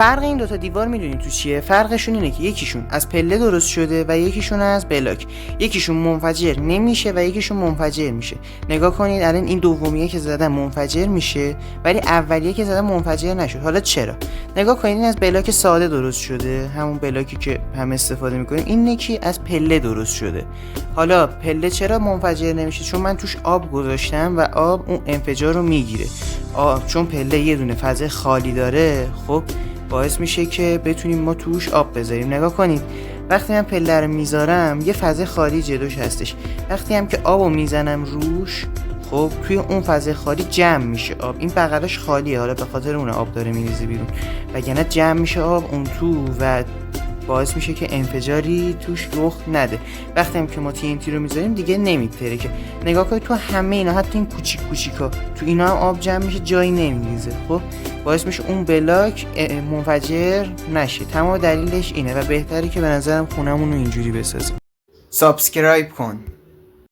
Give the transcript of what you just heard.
فرق این دوتا دیوار میدونی تو چیه؟ فرقشون اینه که یکیشون از پله درست شده و یکیشون از بلاک. یکیشون منفجر نمیشه و یکیشون منفجر میشه. نگاه کنید الان این دومیه که زدن منفجر میشه ولی اولیه که زدن منفجر نشد. حالا چرا؟ نگاه کنید این از بلاک ساده درست شده، همون بلاکی که همه استفاده میکنیم. این یکی از پله درست شده. حالا پله چرا منفجر نمیشه؟ چون من توش آب گذاشتم و آب اون انفجار رو میگیره. چون پله یه دونه فضای خالی داره، خب باعث میشه که بتونیم ما توش آب بذاریم. نگاه کنید وقتی من پله رو میذارم یه فضای خالی جلوش هستش، وقتی هم که آبو میزنم روش، خب توی اون فضای خالی جمع میشه آب. این بغلش خالیه، حالا به خاطر اون آب داره میریزه بیرون، وگرنه جمع میشه آب اون تو و باعث میشه که انفجاری توش رخ نده. وقتی هم که ما TNT رو میذاریم دیگه نمیتره که. نگاه کنید تو همه اینا، حتی این کوچیک کوچیکا، تو اینا هم آب جمع میشه، جایی نمیریزه. خب باعث میشه اون بلاک منفجر نشه. تمام دلیلش اینه و بهتره که به نظرم خونمون رو اینجوری بسازیم. سابسکرایب کن.